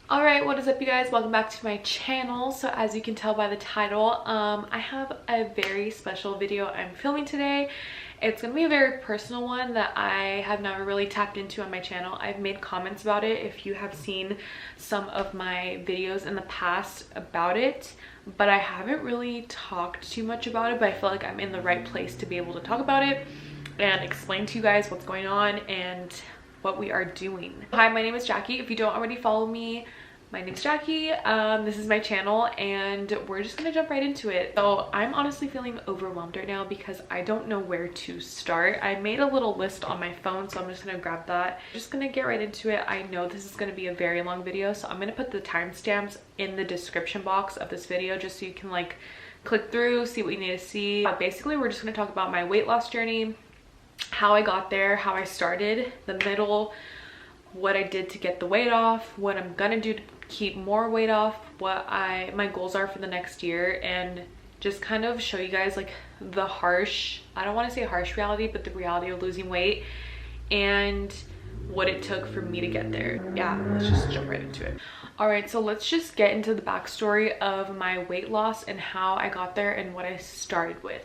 Alright, what is up you guys? Welcome back to my channel. So as you can tell by the title, I have a very special video I'm filming today. It's going to be a very personal one that I have never really tapped into on my channel. I've made comments about it if you have seen some of my videos in the past about it, but I haven't really talked too much about it, but I feel like I'm in the right place to be able to talk about it and explain to you guys what's going on and what we are doing. Hi, my name is Jackie. If you don't already follow me, my name's Jackie. This is my channel and we're just gonna jump right into it. So I'm honestly feeling overwhelmed right now because I don't know where to start. I made a little list on my phone, so I'm just gonna grab that. Just gonna get right into it. I know this is gonna be a very long video, so I'm gonna put the timestamps in the description box of this video just so you can like click through, see what you need to see. Basically, we're just gonna talk about my weight loss journey, how I got there, how I started, the middle, what I did to get the weight off, what I'm gonna do to keep more weight off, what my goals are for the next year, and just kind of show you guys like the harsh, I don't want to say harsh reality, but the reality of losing weight and what it took for me to get there. Yeah, let's just jump right into it. All right, so let's just get into the backstory of my weight loss and how I got there and what I started with.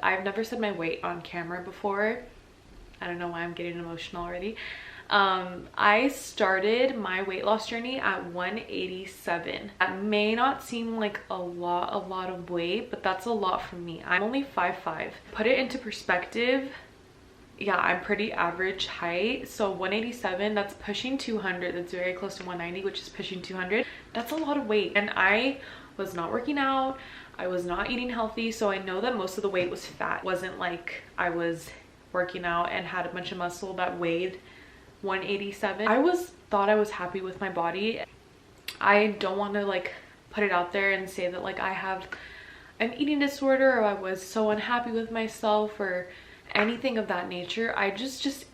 I've never said my weight on camera before. I don't know why I'm getting emotional already. I started my weight loss journey at 187. That may not seem like a lot of weight, but that's a lot for me. I'm only 5'5". Put it into perspective, yeah, I'm pretty average height. So 187, that's pushing 200. That's very close to 190, which is pushing 200. That's a lot of weight. And I was not working out. I was not eating healthy. So I know that most of the weight was fat. It wasn't like I was working out and had a bunch of muscle that weighed 187. Thought I was happy with my body. I don't want to like put it out there and say that like I have an eating disorder or I was so unhappy with myself or anything of that nature. I just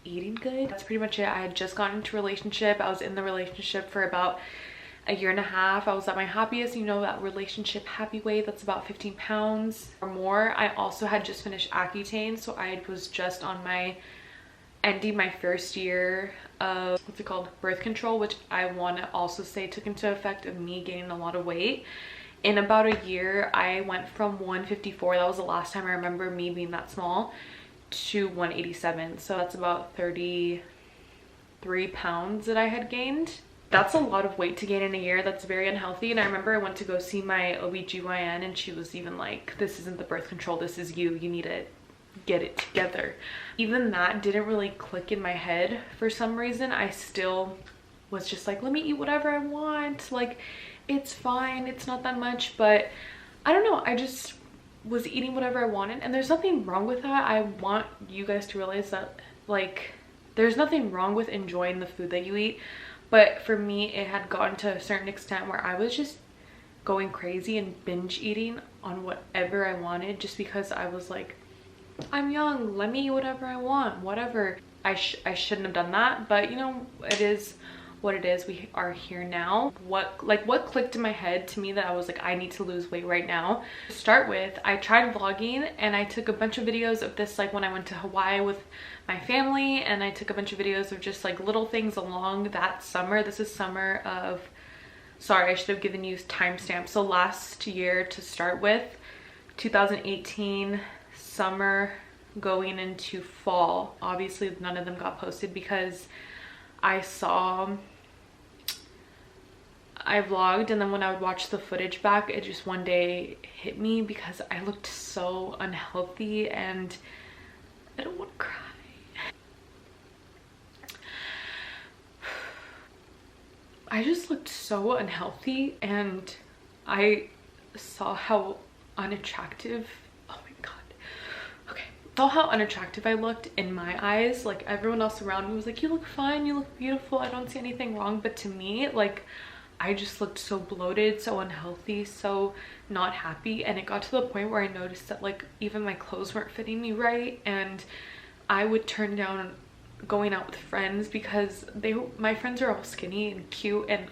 eating good. That's pretty much it. I had just gotten into a relationship. I was in the relationship for about a year and a half. I was at my happiest, you know, that relationship happy weight, that's about 15 pounds or more. I also had just finished Accutane, so I was just on my ending my first year of what's it called, birth control, which I want to also say took into effect of me gaining a lot of weight. In about a year, I went from 154, that was the last time I remember me being that small, to 187. So that's about 33 pounds that I had gained. That's a lot of weight to gain in a year. That's very unhealthy. And I remember I went to go see my OBGYN and she was even like, this isn't the birth control, this is you need to get it together. Even that didn't really click in my head for some reason. I still was just like, let me eat whatever I want, like it's fine, it's not that much. But I don't know, I just was eating whatever I wanted, and there's nothing wrong with that. I want you guys to realize that like there's nothing wrong with enjoying the food that you eat, but for me it had gotten to a certain extent where I was just going crazy and binge eating on whatever I wanted just because I was like, I'm young, let me eat whatever I want, whatever. I shouldn't have done that, but you know, it is what it is. We are here now. What clicked in my head to me that I was like, I need to lose weight right now. To start with, I tried vlogging and I took a bunch of videos of this, like when I went to Hawaii with my family, and I took a bunch of videos of just like little things along that summer. This is summer of, sorry, I should have given you timestamps. So last year to start with, 2018 summer going into fall. Obviously none of them got posted because I vlogged, and then when I would watch the footage back, it just one day hit me because I looked so unhealthy and I don't want to cry. I just looked so unhealthy and I saw how unattractive, oh my god, okay, saw how unattractive I looked in my eyes. Like everyone else around me was like, you look fine, you look beautiful, I don't see anything wrong. But to me, like I just looked so bloated, so unhealthy, so not happy. And it got to the point where I noticed that like even my clothes weren't fitting me right, and I would turn down going out with friends because my friends are all skinny and cute. And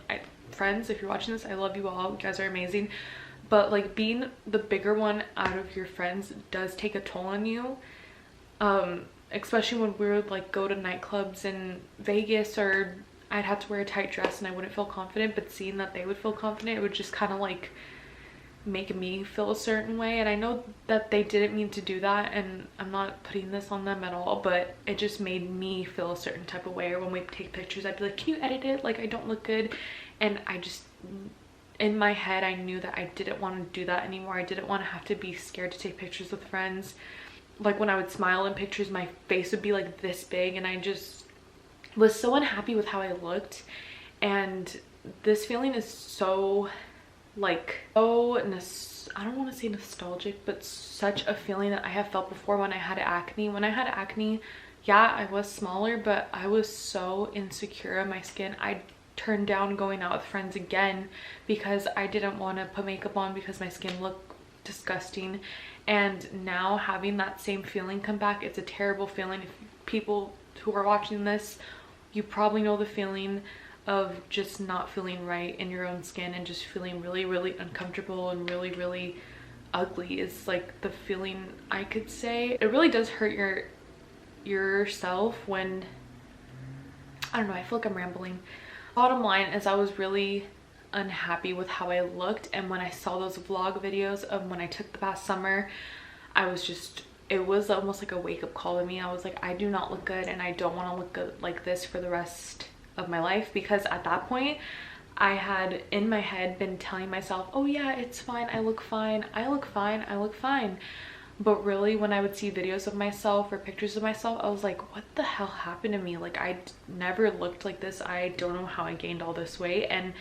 friends, if you're watching this, I love you all, you guys are amazing, but like being the bigger one out of your friends does take a toll on you. Especially when we would like go to nightclubs in Vegas, or I'd have to wear a tight dress and I wouldn't feel confident, but seeing that they would feel confident, it would just kind of like make me feel a certain way. And I know that they didn't mean to do that, and I'm not putting this on them at all, but it just made me feel a certain type of way. Or when we take pictures, I'd be like, can you edit it? Like, I don't look good. And I just, in my head, I knew that I didn't want to do that anymore. I didn't want to have to be scared to take pictures with friends. Like, when I would smile in pictures, my face would be like this big, and I just was so unhappy with how I looked. And this feeling is so like, oh, I don't want to say nostalgic, but such a feeling that I have felt before when I had acne. When I had acne, yeah, I was smaller, but I was so insecure in my skin. I turned down going out with friends again because I didn't want to put makeup on because my skin looked disgusting. And now having that same feeling come back, it's a terrible feeling. If people who are watching this, you probably know the feeling of just not feeling right in your own skin and just feeling really, really uncomfortable and really, really ugly is like the feeling I could say. It really does hurt yourself when, I don't know, I feel like I'm rambling. Bottom line is I was really unhappy with how I looked, and when I saw those vlog videos of when I took the past summer, I was just, it was almost like a wake-up call to me. I was like, I do not look good, and I don't want to look good like this for the rest of my life. Because at that point I had in my head been telling myself, oh yeah, it's fine, I look fine, I look fine, I look fine. But really, when I would see videos of myself or pictures of myself, I was like, what the hell happened to me? Like, I never looked like this. I don't know how I gained all this weight, and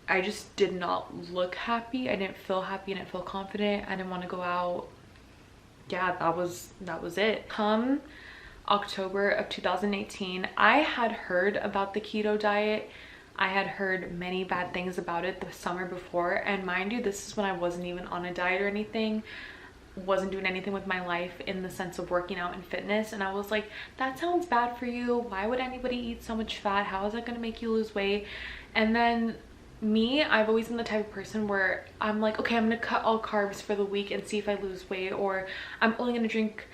I just did not look happy. I didn't feel happy. I didn't feel confident. I didn't want to go out. Yeah, that was it. Come October of 2018, I had heard about the keto diet. I had heard many bad things about it the summer before, and mind you, this is when I wasn't even on a diet or anything, wasn't doing anything with my life in the sense of working out and fitness. And I was like, that sounds bad for you. Why would anybody eat so much fat? How is that going to make you lose weight? And then me, I've always been the type of person where I'm like, okay, I'm gonna cut all carbs for the week and see if I lose weight, or I'm only gonna drink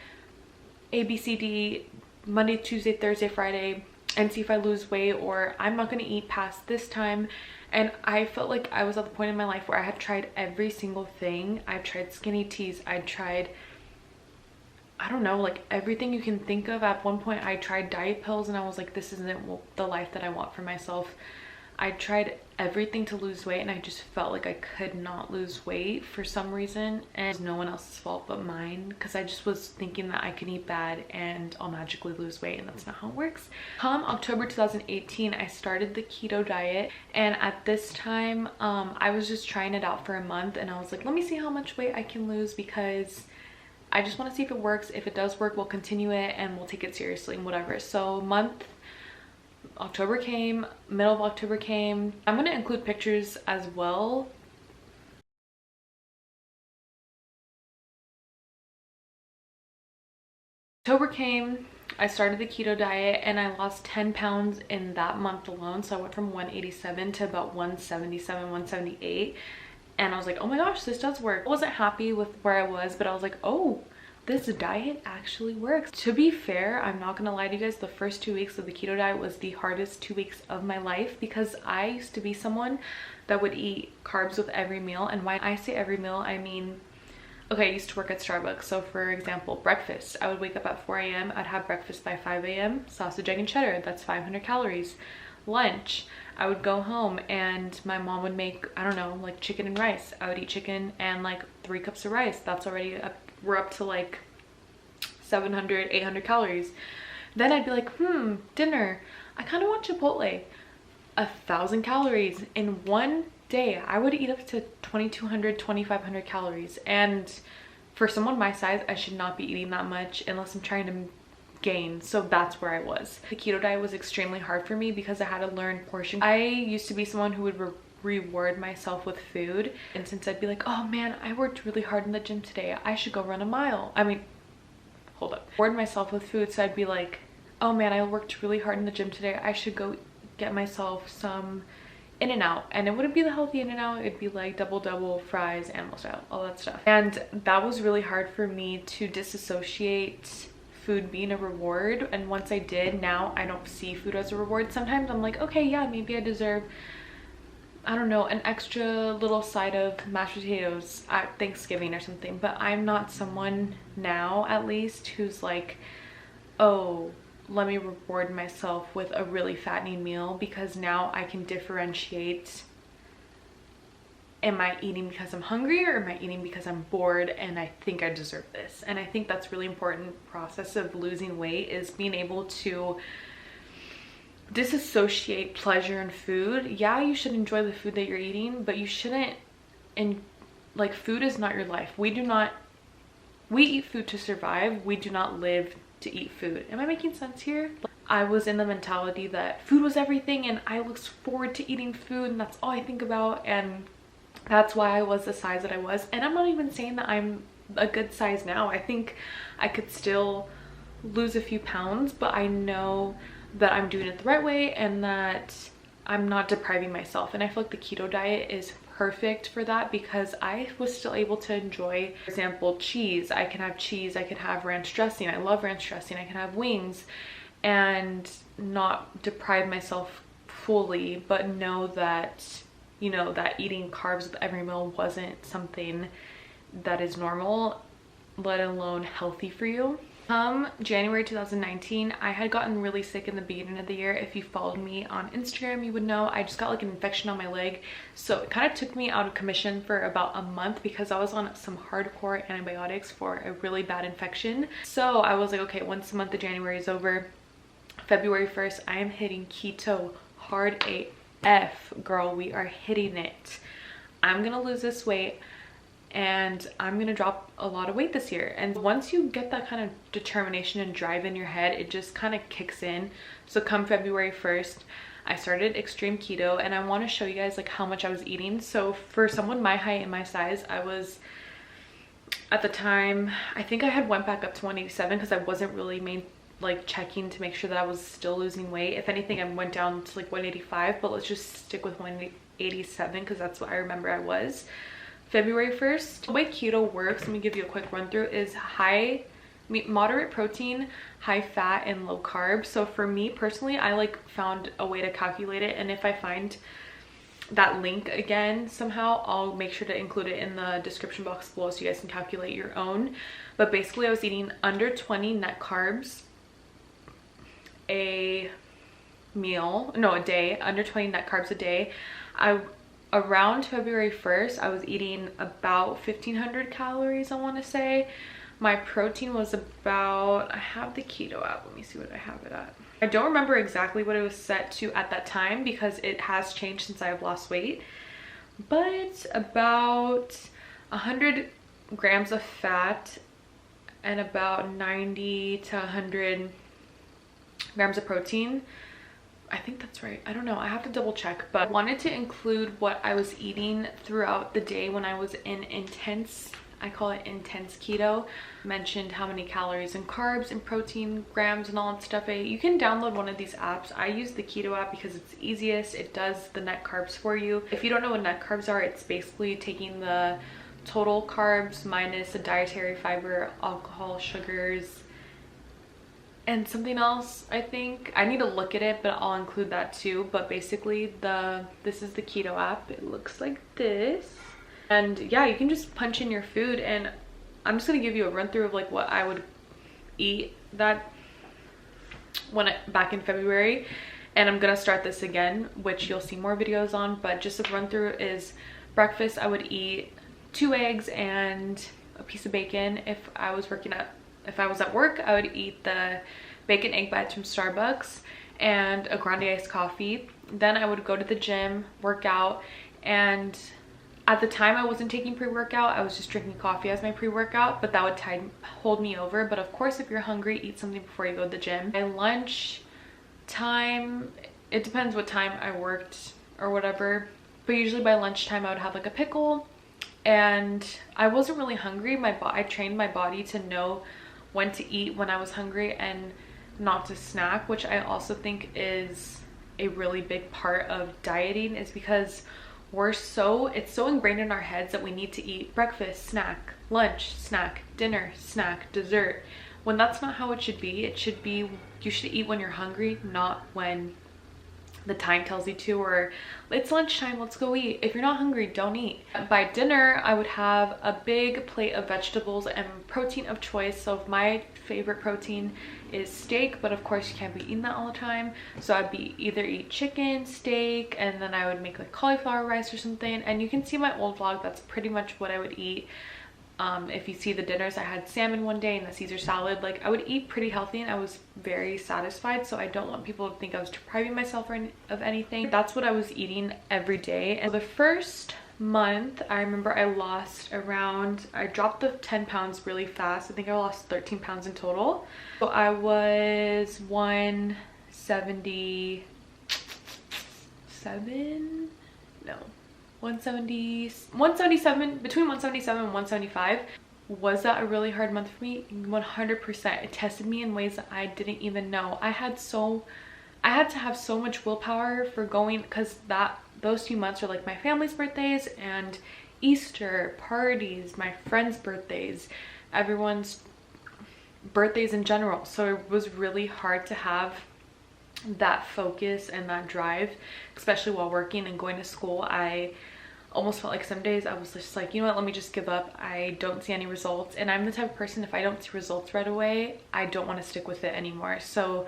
ABCD Monday, Tuesday, Thursday, Friday and see if I lose weight, or I'm not gonna eat past this time. And I felt like I was at the point in my life where I had tried every single thing. I've tried skinny teas, I tried, I don't know, like everything you can think of. At one point I tried diet pills, and I was like, this isn't the life that I want for myself. I tried everything to lose weight, and I just felt like I could not lose weight for some reason, and it's no one else's fault but mine, because I just was thinking that I can eat bad and I'll magically lose weight, and that's not how it works. Come October 2018, I started the keto diet, and at this time I was just trying it out for a month, and I was like, let me see how much weight I can lose, because I just want to see if it works. If it does work, we'll continue it and we'll take it seriously and whatever. So October came, middle of October came. I'm going to include pictures as well. October came, I started the keto diet, and I lost 10 pounds in that month alone. So I went from 187 to about 177, 178. And I was like, oh my gosh, this does work. I wasn't happy with where I was, but I was like, oh, this diet actually works. To be fair, I'm not gonna lie to you guys, the first 2 weeks of the keto diet was the hardest 2 weeks of my life, because I used to be someone that would eat carbs with every meal. And when I say every meal, I mean, okay, I used to work at Starbucks. So for example, breakfast, I would wake up at 4 a.m. I'd have breakfast by 5 a.m. Sausage, egg, and cheddar, that's 500 calories. Lunch, I would go home and my mom would make, I don't know, like chicken and rice. I would eat chicken and like 3 cups of rice. That's already up, we're up to like 700, 800 calories. Then I'd be like, dinner, I kind of want Chipotle. 1,000 calories. In one day, I would eat up to 2,200, 2,500 calories. And for someone my size, I should not be eating that much unless I'm trying to gain. So that's where I was. The keto diet was extremely hard for me because I had to learn portion. I used to be someone who would reward myself with food. And since I'd be like, oh man, I worked really hard in the gym today, I should go run a mile. I mean, hold up. Reward myself with food. So I'd be like, oh man, I worked really hard in the gym today, I should go get myself some In-N-Out. And it wouldn't be the healthy In-N-Out, it'd be like double fries, animal style, all that stuff. And that was really hard for me to disassociate food being a reward, and once I did, now I don't see food as a reward. Sometimes I'm like, okay, yeah, maybe I deserve, I don't know, an extra little side of mashed potatoes at Thanksgiving or something, but I'm not someone now, at least, who's like, oh, let me reward myself with a really fattening meal, because now I can differentiate, am I eating because I'm hungry, or am I eating because I'm bored and I think I deserve this? And I think that's really important process of losing weight, is being able to disassociate pleasure and food. Yeah, you should enjoy the food that you're eating, but you shouldn't, and like, food is not your life. We eat food to survive. We do not live to eat food. Am I making sense here? I was in the mentality that food was everything and I looked forward to eating food and that's all I think about, and that's why I was the size that I was. And I'm not even saying that I'm a good size now. I think I could still lose a few pounds, but I know that I'm doing it the right way and that I'm not depriving myself. And I feel like the keto diet is perfect for that, because I was still able to enjoy, for example, cheese. I can have cheese, I can have ranch dressing. I love ranch dressing. I can have wings and not deprive myself fully, but know that, you know, that eating carbs with every meal wasn't something that is normal, let alone healthy for you. January 2019, I had gotten really sick in the beginning of the year. If you followed me on Instagram, you would know I just got like an infection on my leg. So it kind of took me out of commission for about a month, because I was on some hardcore antibiotics for a really bad infection. So I was like, okay, once the month of January is over, February 1st, I am hitting keto hard AF, girl. We are hitting it. I'm gonna lose this weight and I'm gonna drop a lot of weight this year. And once you get that kind of determination and drive in your head, it just kind of kicks in. So come February 1st, I started extreme keto, and I want to show you guys like how much I was eating. So for someone my height and my size, I was, at the time, I think I had went back up to 187, because I wasn't really checking to make sure that I was still losing weight. If anything, I went down to like 185, but let's just stick with 187 because that's what I remember I was. February 1st, the way keto works, let me give you a quick run through, is moderate protein, high fat, and low carb. So for me personally, I like found a way to calculate it, and if I find that link again somehow, I'll make sure to include it in the description box below so you guys can calculate your own. But basically, I was eating under 20 net carbs a day, under 20 net carbs a day. Around February 1st, I was eating about 1,500 calories, I want to say. My protein was about, I have the keto app, let me see what I have it at. I don't remember exactly what it was set to at that time, because it has changed since I have lost weight, but about 100 grams of fat and about 90 to 100 grams of protein. I think that's right. I don't know. I have to double check, but I wanted to include what I was eating throughout the day when I was in intense, I call it intense keto. Mentioned how many calories and carbs and protein grams and all that stuff I ate. You can download one of these apps. I use the keto app because it's easiest. It does the net carbs for you. If you don't know what net carbs are, it's basically taking the total carbs minus the dietary fiber, alcohol, sugars, and something else. I think I need to look at it, but I'll include that too. But basically, this is the keto app. It looks like this, and yeah, you can just punch in your food, and I'm just gonna give you a run through of like what I would eat back in February, and I'm gonna start this again, which you'll see more videos on. But just a run through is breakfast. I would eat 2 eggs and a piece of bacon. If I was at work, I would eat the bacon egg bites from Starbucks and a grande iced coffee. Then I would go to the gym, work out, and at the time I wasn't taking pre-workout. I was just drinking coffee as my pre-workout, but that would hold me over. But of course, if you're hungry, eat something before you go to the gym. At lunch time, it depends what time I worked or whatever, but usually by lunchtime I would have like a pickle, and I wasn't really hungry. I trained my body to know when to eat when I was hungry and not to snack, which I also think is a really big part of dieting, is because it's so ingrained in our heads that we need to eat breakfast, snack, lunch, snack, dinner, snack, dessert. when that's not how it should be. It should be, you should eat when you're hungry, not when the time tells you to, or it's lunchtime, let's go eat. If you're not hungry, don't eat. By dinner, I would have a big plate of vegetables and protein of choice. So my favorite protein is steak, but of course you can't be eating that all the time. So I'd be either eat chicken, steak, and then I would make like cauliflower rice or something. And you can see my old vlog, that's pretty much what I would eat. If you see the dinners, I had salmon one day and a Caesar salad. Like, I would eat pretty healthy and I was very satisfied, so I don't want people to think I was depriving myself of anything. That's what I was eating every day. And the first month, I remember I dropped the 10 pounds really fast. I think I lost 13 pounds in total. So I was 177, no, 177, between 177 and 175. Was that a really hard month for me? 100%. It tested me in ways that I didn't even know. I had to have so much willpower for going, because those 2 months are like my family's birthdays and Easter parties, my friends' birthdays, everyone's birthdays in general. So it was really hard to have that focus and that drive, especially while working and going to school. I almost felt like some days I was just like, you know what, let me just give up. I don't see any results, and I'm the type of person, if I don't see results right away, I don't want to stick with it anymore. So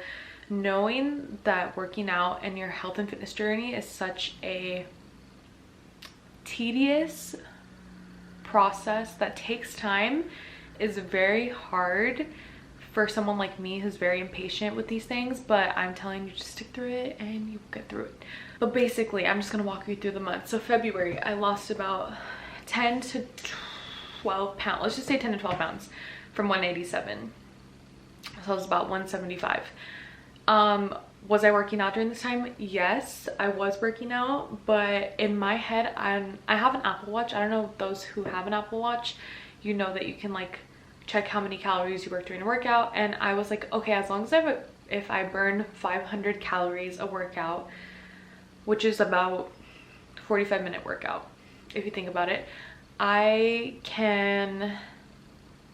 knowing that working out and your health and fitness journey is such a tedious process that takes time is very hard for someone like me who's very impatient with these things. But I'm telling you, just stick through it and you get through it. But basically, I'm just gonna walk you through the months. So February, I lost about 10 to 12 pounds. Let's just say 10 to 12 pounds from 187. So it was about 175. Was I working out during this time? Yes, I was working out, but in my head, I have an Apple Watch. I don't know, those who have an Apple Watch, you know that you can like check how many calories you work during a workout. And I was like, okay, as long as if I burn 500 calories a workout, which is about 45-minute workout, if you think about it, I can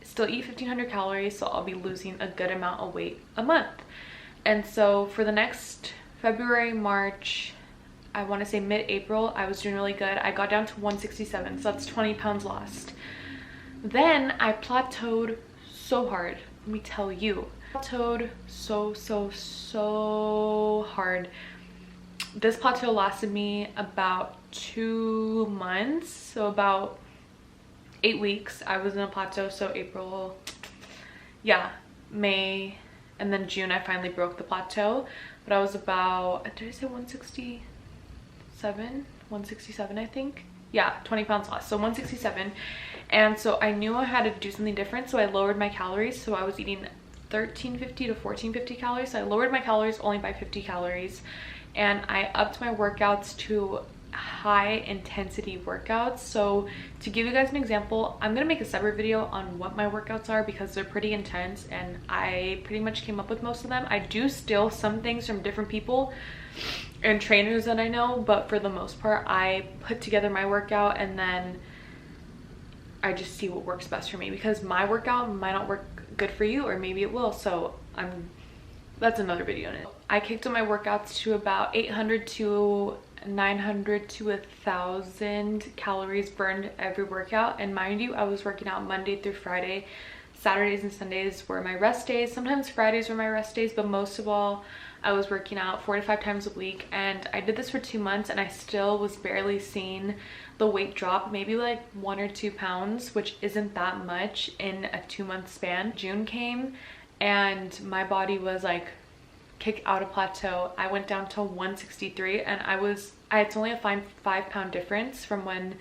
still eat 1500 calories, so I'll be losing a good amount of weight a month. And so for the next February, March, I want to say mid-April, I was doing really good. I got down to 167, so that's 20 pounds lost. Then I plateaued so hard, let me tell you. Plateaued so hard. This plateau lasted me about 2 months, so about 8 weeks I was in a plateau. So April, yeah, May, and then June I finally broke the plateau. But I was about, did I say 167 I think? Yeah, 20 pounds lost, so 167. And so I knew I had to do something different, so I lowered my calories. So I was eating 1350 to 1450 calories, so I lowered my calories only by 50 calories. And I upped my workouts to high intensity workouts. So to give you guys an example, I'm gonna make a separate video on what my workouts are, because they're pretty intense and I pretty much came up with most of them. I do steal some things from different people and trainers that I know, but for the most part I put together my workout and then I just see what works best for me, because my workout might not work good for you, or maybe it will. So that's another video in it. I kicked up my workouts to about 800 to 900 to 1,000 calories burned every workout. And mind you, I was working out Monday through Friday. Saturdays and Sundays were my rest days. Sometimes Fridays were my rest days, but most of all, I was working out 4 to 5 times a week. And I did this for 2 months and I still was barely seeing the weight drop, maybe like 1 or 2 pounds, which isn't that much in a 2-month span. June came and my body was like kicked out of plateau. I went down to 163 and it's only a 5-pound difference from when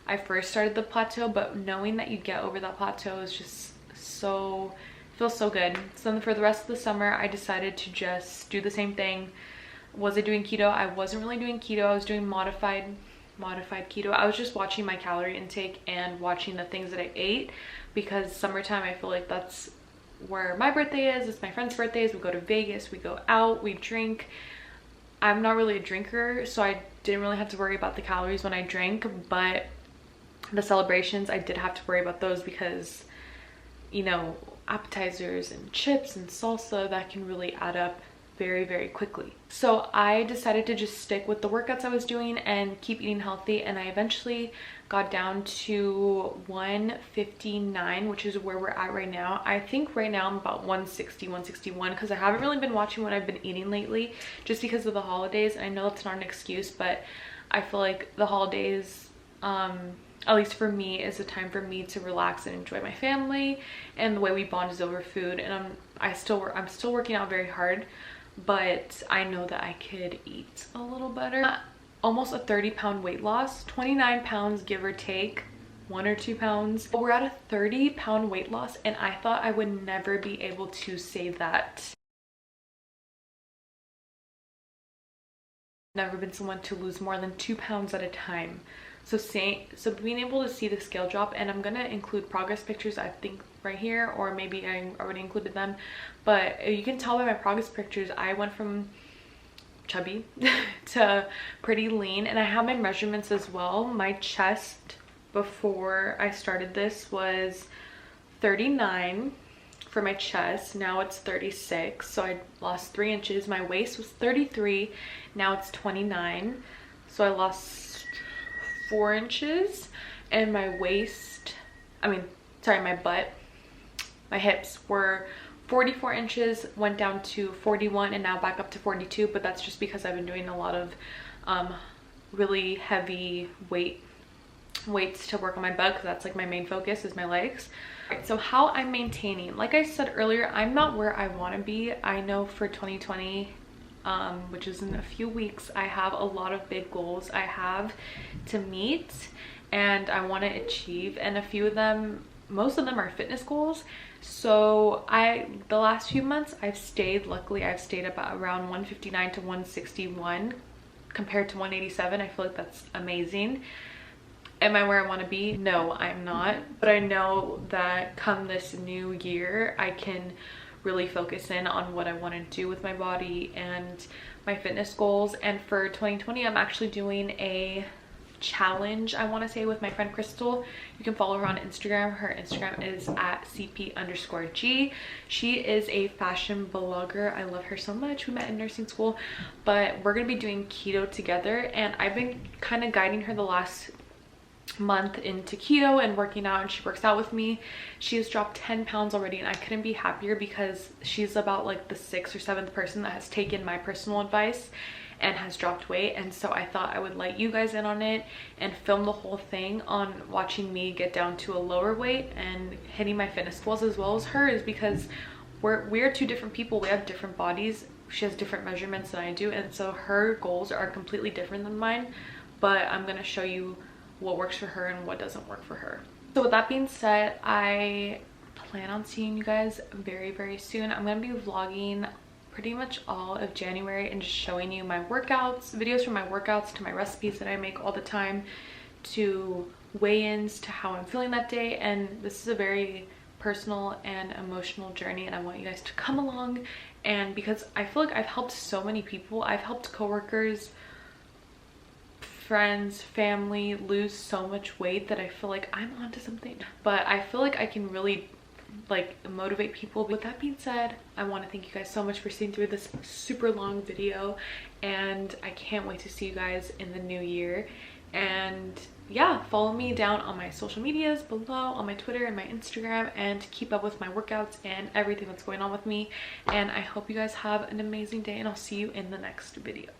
I first started the plateau, but knowing that you get over that plateau is just feels so good. So then for the rest of the summer, I decided to just do the same thing. Was I doing keto? I wasn't really doing keto. I was doing modified keto. I was just watching my calorie intake and watching the things that I ate, because summertime, I feel like that's where my birthday is. It's my friends' birthdays. We go to Vegas, we go out, we drink. I'm not really a drinker, so I didn't really have to worry about the calories when I drank, but the celebrations, I did have to worry about those, because, you know, appetizers and chips and salsa that can really add up very, very quickly. So I decided to just stick with the workouts I was doing and keep eating healthy, and I eventually got down to 159, which is where we're at right now. I think right now I'm about 160, 161, because I haven't really been watching what I've been eating lately just because of the holidays. I know it's not an excuse, but I feel like the holidays, at least for me, is a time for me to relax and enjoy my family, and the way we bond is over food. And I'm still working out very hard, but I know that I could eat a little better. Almost a 30-pound weight loss, 29 pounds give or take, 1 or 2 pounds. We're at a 30-pound weight loss, and I thought I would never be able to say that. Never been someone to lose more than 2 pounds at a time. So being able to see the scale drop, and I'm gonna include progress pictures, I think right here, or maybe I already included them, but you can tell by my progress pictures I went from chubby to pretty lean. And I have my measurements as well. My chest before I started this was 39 for my chest, now it's 36, so I lost 3 inches. My waist was 33, now it's 29, so I lost 4 inches. And my my hips were 44 inches, went down to 41, and now back up to 42, but that's just because I've been doing a lot of really heavy weights to work on my butt, because that's like my main focus is my legs. Alright, so how I'm maintaining, like I said earlier, I'm not where I want to be. I know for 2020, which is in a few weeks, I have a lot of big goals I have to meet and I want to achieve, and a few of them, most of them are fitness goals. So the last few months luckily I've stayed about around 159 to 161 compared to 187. I feel like that's amazing. Am I where I want to be? No, I'm not, but I know that come this new year I can really focus in on what I want to do with my body and my fitness goals. And for 2020, I'm actually doing a challenge, I want to say, with my friend Crystal. You can follow her on Instagram. Her Instagram is at cp_g. She is a fashion blogger. I love her so much. We met in nursing school, but we're gonna be doing keto together, and I've been kind of guiding her the last month into keto and working out, and she works out with me. She has dropped 10 pounds already, and I couldn't be happier because she's about like the 6th or 7th person that has taken my personal advice and has dropped weight. And so I thought I would let you guys in on it and film the whole thing on watching me get down to a lower weight and hitting my fitness goals as well as hers, because we're two different people. We have different bodies. She has different measurements than I do, and so her goals are completely different than mine, but I'm gonna show you what works for her and what doesn't work for her. So with that being said, I plan on seeing you guys very, very soon. I'm gonna be vlogging pretty much all of January and just showing you my workouts, videos from my workouts to my recipes that I make all the time, to weigh-ins, to how I'm feeling that day. And this is a very personal and emotional journey, and I want you guys to come along. And because I feel like I've helped so many people, I've helped coworkers, friends, family lose so much weight that I feel like I'm onto something. But I feel like I can really like motivate people. With that being said, I want to thank you guys so much for sitting through this super long video, and I can't wait to see you guys in the new year. And yeah, follow me down on my social medias below, on my Twitter and my Instagram, and keep up with my workouts and everything that's going on with me. And I hope you guys have an amazing day, and I'll see you in the next video.